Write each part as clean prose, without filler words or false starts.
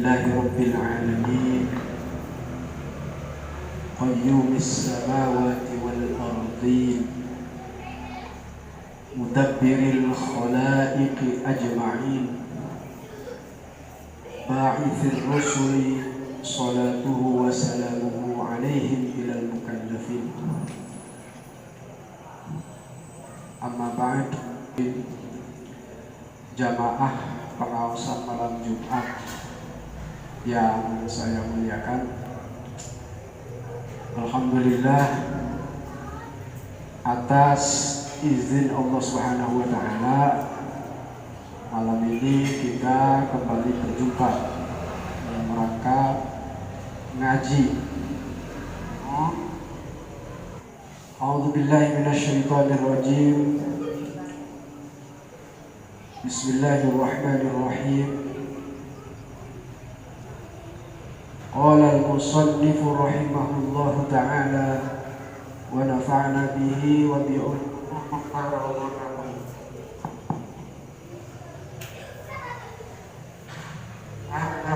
Alhamdulillahi Rabbil Alamin Qayyumis samawati wal ardin Mudabbiril khalaiqi ajma'in Ba'ithir rusuli salatuhu wa salamuhu alaihim ilal mukallafin. Amma ba'd, jamaah pengawasan malam Jumat yang saya muliakan, alhamdulillah atas izin Allah Subhanahu wa taala malam ini kita kembali berjumpa dalam rangka ngaji. A'udzubillahi minasyaitonir rajim. Bismillahirrahmanirrahim. Qala al-musannif rahimahullahu ta'ala wa nafa'na bihi wa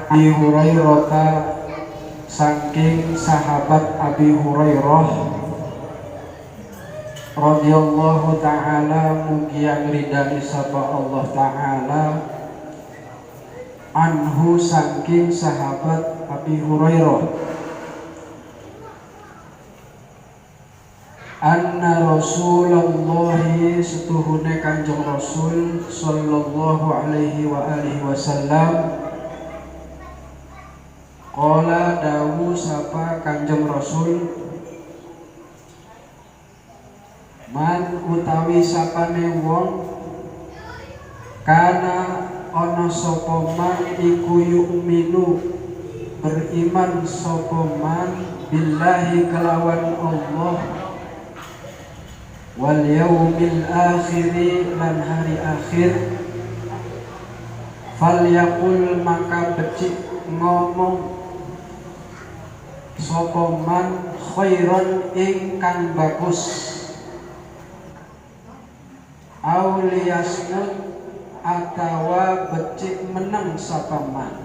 Abi Hurairah, saking sahabat Abi Hurairah radhiyallahu ta'ala, mugi ridani sapa Allah ta'ala, anhu saking sahabat Abi Hurairah, anna Rasulullah setuhune Kanjeng Rasul sallallahu alaihi wa alihi wasallam, qala dawu sapa Kanjeng Rasul, man utawi sapane wong kana ana sapa man iku yu'minu beriman sapa man billahi kelawan Allah wal yaumil akhiri lan hari akhir, falyaqul maka becik ngomong sapa man khairon ingkang bagus, auliyasmut atawa becik meneng sapa man,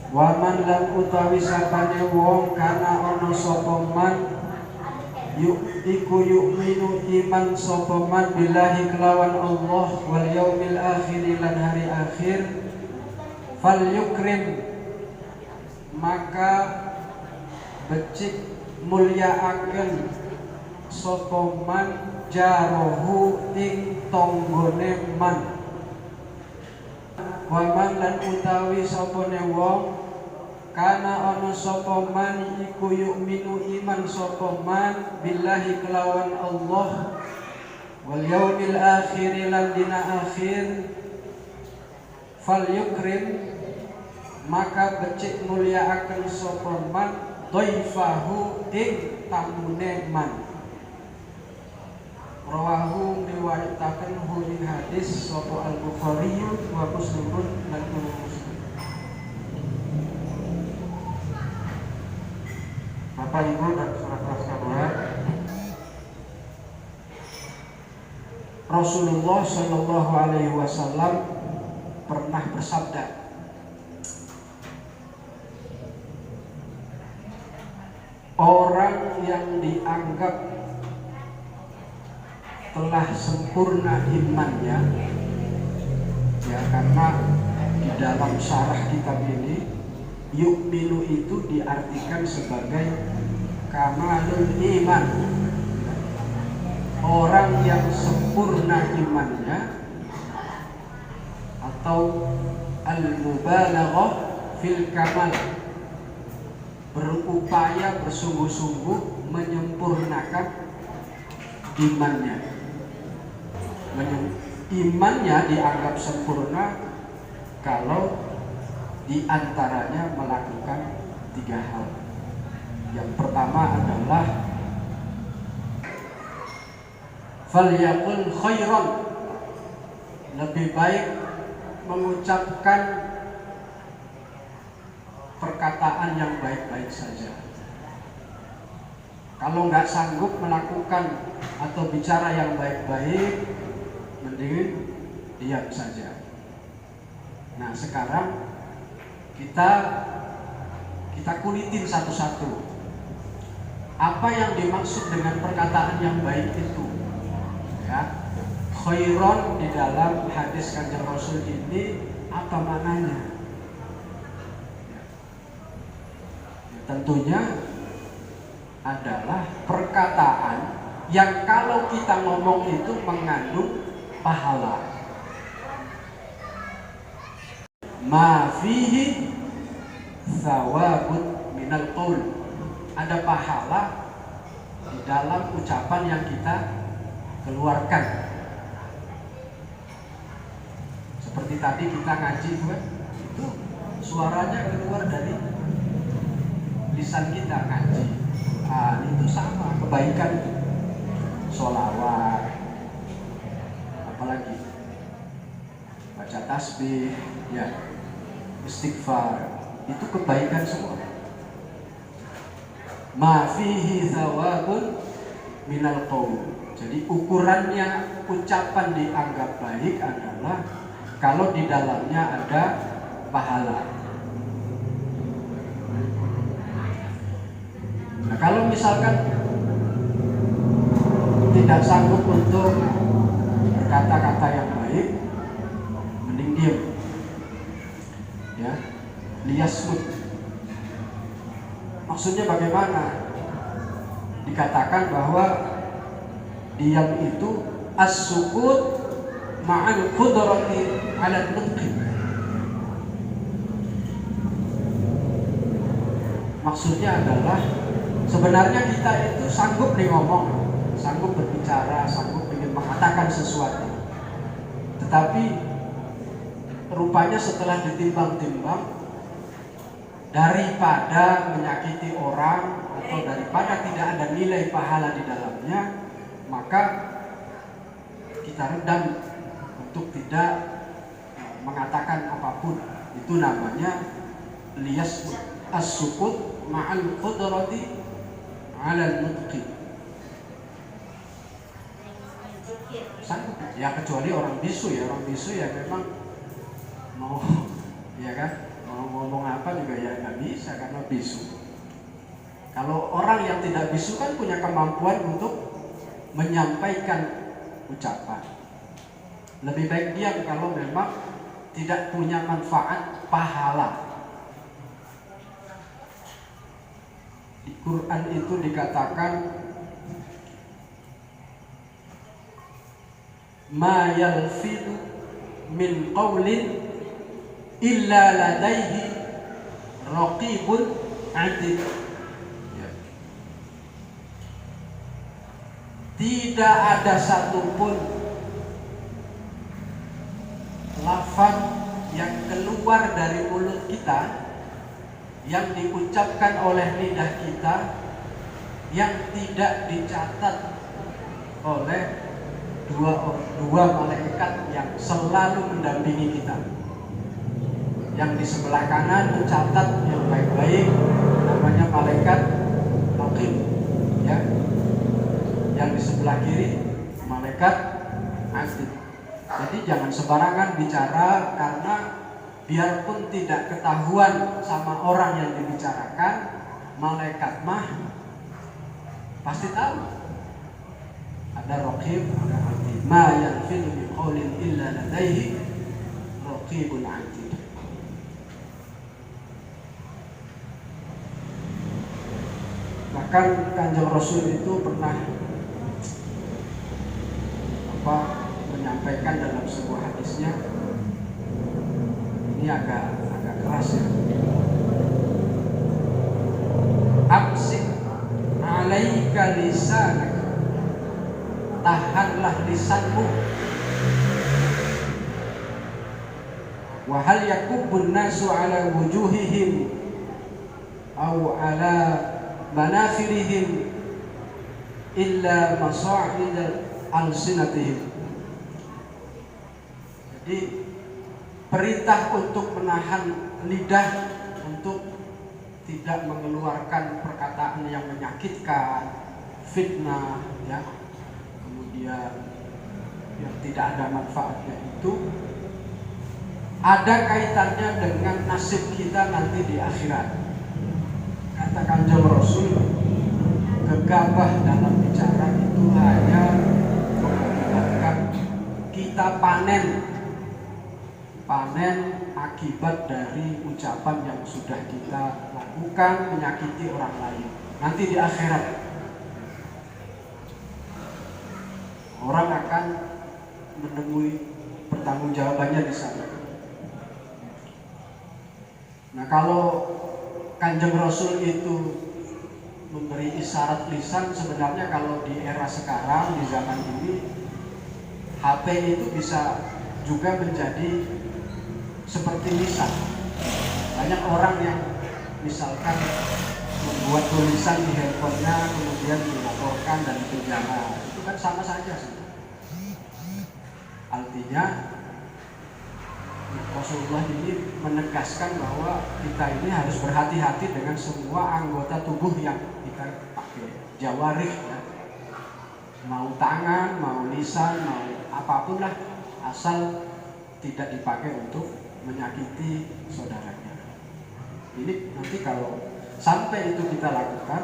waman lan utawi sapane wong kana ana sapa man iku yu'minu iman sapa man billahi kelawan Allah wal yaumil akhir lan hari akhir, fal yukrim maka becik mulyaaken sapa man jarohu ing tonggone man, waman lan utawi sapane wong kana ana sapa man iku yu'minu iman sapa man billahi kelawan Allah wal yaumil akhir lan dina akhir, fal yukrim maka becik mulyaaken sapa man dhaifahu ing tamune man. Rawahu riwayataken ing hadis sapa Al-Bukhari wa Muslim lan Muslim. Bapak Ibu dan saudara sekalian, Rasulullah Shallallahu Alaihi Wasallam pernah bersabda, orang yang dianggap telah sempurna imannya, ya, karena di dalam syarah kitab ini yu'minu itu diartikan sebagai kamalul iman, orang yang sempurna imannya, atau al-mubalaghah fil kamal, berupaya bersungguh-sungguh menyempurnakan imannya. Imannya dianggap sempurna kalau diantaranya melakukan 3 hal. Yang pertama adalah falyaqul khairan, lebih baik mengucapkan perkataan yang baik-baik saja. Kalau nggak sanggup melakukan atau bicara yang baik-baik, mending diam saja. Nah, sekarang kita kulitin satu-satu. Apa yang dimaksud dengan perkataan yang baik itu? Ya, khairon di dalam hadis Kanjeng Rasul ini apa maknanya? Ya, tentunya adalah perkataan yang kalau kita ngomong itu mengandung pahala. Ma fihi thawabun minal qaul. Ada pahala di dalam ucapan yang kita keluarkan. Seperti tadi kita ngaji itu suaranya keluar dari lisan kita ngaji. Itu sama kebaikan itu. Sholawat, apalagi baca tasbih, ya, istighfar, itu kebaikan semua. Ma fihi thawabun minal qaul. Jadi ukurannya ucapan dianggap baik adalah kalau di dalamnya ada pahala. Nah, kalau misalkan tidak sanggup untuk berkata-kata yang baik, mending diam. Ya, liyasmut. Maksudnya bagaimana? Dikatakan bahwa diam itu as-sukut ma'al qudrati 'ala al-nutqi. Maksudnya adalah sebenarnya kita itu sanggup nih ngomong, sanggup berbicara, sanggup ingin mengatakan sesuatu. Tetapi rupanya setelah ditimbang-timbang, daripada menyakiti orang atau daripada tidak ada nilai pahala di dalamnya, maka kita redam untuk tidak mengatakan apapun. Itu namanya liyas as-sukut ma'al qudrati 'ala al-nutqi. Sanggup ya, kecuali orang bisu ya. Orang bisu ya memang mau ya kan, mau ngomong apa juga ya nggak bisa karena bisu. Kalau orang yang tidak bisu kan punya kemampuan untuk menyampaikan ucapan. Lebih baik diam kalau memang tidak punya manfaat pahala. Di Quran itu dikatakan ma yalfidu min qaulin illa ladaihi raqibun atid. Ya. Tidak ada satupun lafaz yang keluar dari mulut kita, yang diucapkan oleh lidah kita, yang tidak dicatat oleh dua malaikat yang selalu mendampingi kita. Yang di sebelah kanan mencatat yang baik-baik, namanya malaikat raqib, ya. Yang di sebelah kiri malaikat atid. Jadi jangan sembarangan bicara, karena biarpun tidak ketahuan sama orang yang dibicarakan, malaikat mah pasti tahu. Ada raqib, ada atid. Ma yalfidu min qaulin illa ladaihi raqibun atid. Bahkan Kanjeng Rasul itu pernah menyampaikan dalam sebuah hadisnya, ini agak keras ya. Amsik alaika lisanak, tahanlah lisanmu. Wa hal yakubbun nasu ala wujuhihim au ala manafirihim illa masa'id al-sinatihim. Jadi perintah untuk menahan lidah, untuk tidak mengeluarkan perkataan yang menyakitkan, fitnah, ya, kemudian yang tidak ada manfaatnya, itu ada kaitannya dengan nasib kita nanti di akhirat. Kata Kanjeng Rasul, gegabah dalam bicara itu hanya mengakibatkan kita panen akibat dari ucapan yang sudah kita lakukan menyakiti orang lain. Nanti di akhirat orang akan menemui pertanggungjawabannya di sana. Nah, kalau Kanjeng Rasul itu memberi isyarat lisan, sebenarnya kalau di era sekarang, di zaman ini, HP itu bisa juga menjadi seperti lisan. Banyak orang yang misalkan membuat tulisan di handphonenya kemudian dilaporkan dan dipenjara. Itu kan sama saja sih. Artinya Rasulullah ini menegaskan bahwa kita ini harus berhati-hati dengan semua anggota tubuh yang kita pakai, jawarih ya. Mau tangan, mau lisan, mau apapun lah, asal tidak dipakai untuk menyakiti saudaranya. Ini nanti kalau sampai itu kita lakukan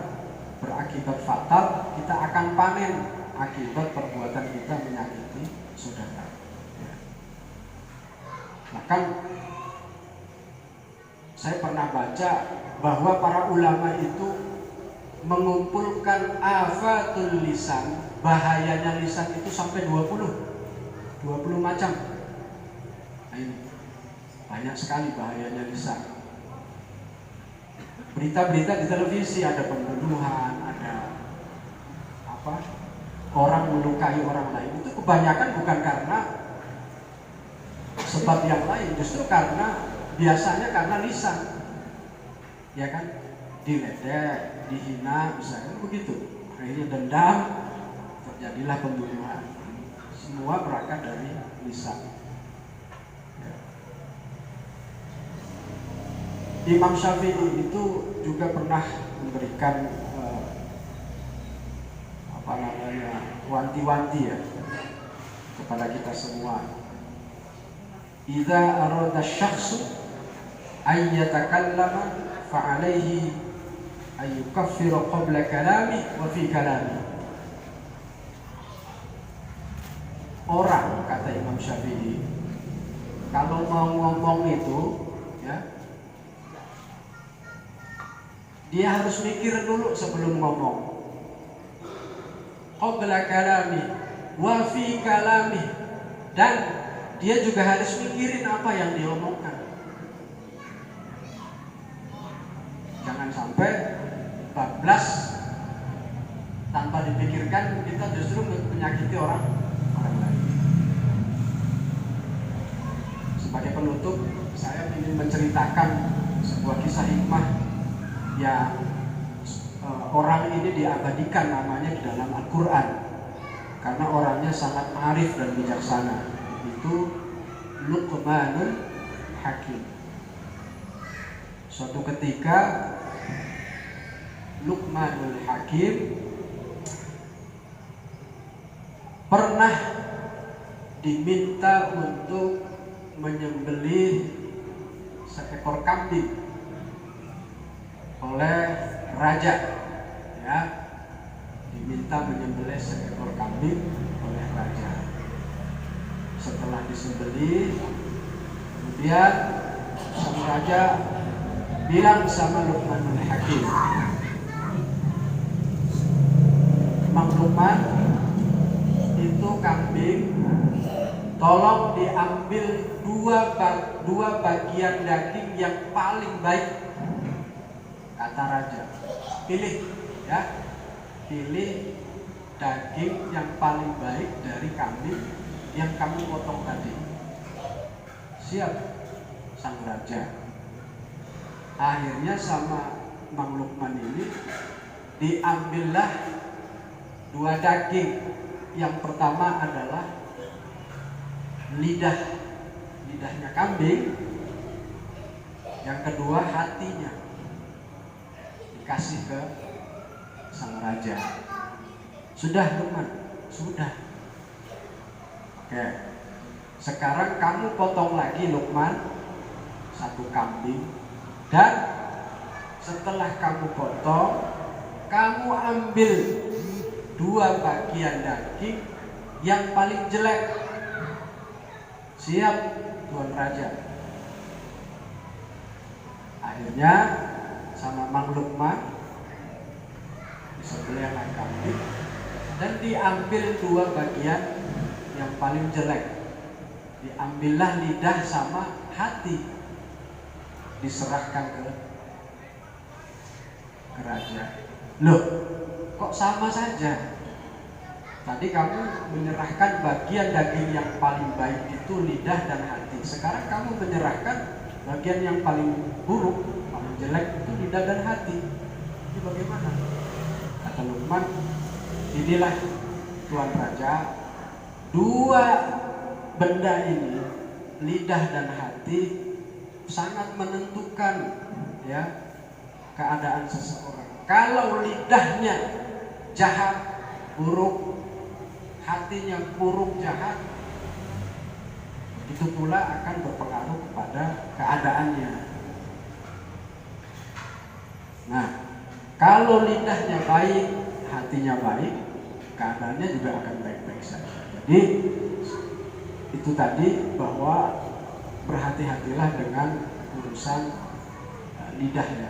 berakibat fatal, kita akan panen akibat perbuatan kita menyakiti saudara. Bahkan saya pernah baca bahwa para ulama itu mengumpulkan afatul lisan, bahayanya lisan itu sampai 20 macam. Nah, ini banyak sekali bahayanya lisan. Berita-berita di televisi ada pembunuhan, ada orang melukai orang lain, itu kebanyakan bukan karena sebab yang lain, justru biasanya karena lisan, ya kan, diledek, dihina, misalnya begitu, akhirnya dendam, terjadilah pembunuhan. Semua berangkat dari lisan. Ya. Imam Syafi'i itu juga pernah memberikan wanti-wanti ya kepada kita semua. Idza arada syakhsu ay yatakallama fa alayhi ay yukaffira qabla kalami wa fi kalami. Orang, kata Imam Syafi'i, kalau mau ngomong itu ya, dia harus mikir dulu sebelum ngomong. Qabla kalami wa fi kalami, dan dia juga harus mikirin apa yang diomongkan. Jangan sampai bablas tanpa dipikirkan, kita justru menyakiti orang lain. Sebagai penutup, saya ingin menceritakan sebuah kisah hikmah yang orang ini diabadikan namanya di dalam Al-Quran karena orangnya sangat arif dan bijaksana. Itu Luqmanul Hakim. Suatu ketika Luqmanul Hakim pernah diminta untuk menyembelih seekor kambing oleh raja, ya, diminta menyembelih seekor kambing oleh raja. Setelah disembelih, kemudian sang raja bilang sama Luqmanul Hakim, Mang Luqman, itu kambing tolong diambil dua bagian daging yang paling baik, kata raja. Pilih ya, pilih daging yang paling baik dari kambing yang kamu potong tadi. Siap sang raja. Akhirnya sama Mang Luqman ini diambillah dua daging. Yang pertama adalah lidahnya kambing. Yang kedua hatinya, dikasih ke sang raja. Sudah Luqman? Sudah. Oke. Sekarang kamu potong lagi Luqman 1 kambing, dan setelah kamu potong, kamu ambil 2 bagian daging yang paling jelek. Siap, Tuan Raja. Akhirnya sama Mang Luqman disembelihlah kambing dan diambil 2 bagian yang paling jelek. Diambillah lidah sama hati, diserahkan ke raja. Loh, kok sama saja? Tadi kamu menyerahkan bagian daging yang paling baik itu lidah dan hati. Sekarang kamu menyerahkan bagian yang paling buruk, paling jelek itu lidah dan hati. Ini bagaimana? Kata Luqman, inilah Tuan Raja, 2 benda ini, lidah dan hati, sangat menentukan ya keadaan seseorang. Kalau lidahnya jahat, buruk, hatinya buruk, jahat, itu pula akan berpengaruh kepada keadaannya. Nah, kalau lidahnya baik, hatinya baik, keadaannya juga akan baik-baik saja. Jadi itu tadi bahwa berhati-hatilah dengan urusan lidah ya.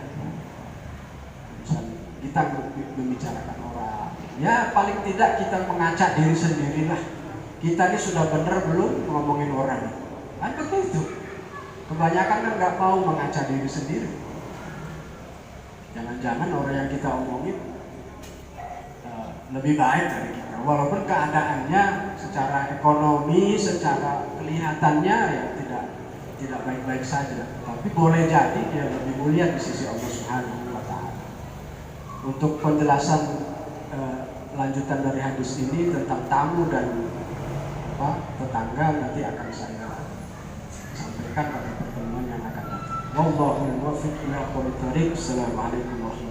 Urusan kita membicarakan orang. Ya paling tidak kita mengacak diri sendirilah. Kita ini sudah benar belum ngomongin orang? Kan begitu. Kebanyakan kan nggak mau mengacak diri sendiri. Jangan-jangan orang yang kita omongin lebih baik dari kita. Walaupun keadaannya secara ekonomi, secara kelihatannya ya tidak baik-baik saja, tapi boleh jadi dia lebih mulia di sisi Allah Subhanahu wa Ta'ala. Untuk penjelasan lanjutan dari hadis ini tentang tamu dan tetangga nanti akan saya sampaikan pada pertemuan yang akan datang. Wallahul muwaffiq ila aqwamit thoriq. Assalamualaikum warahmatullahi wabarakatuh.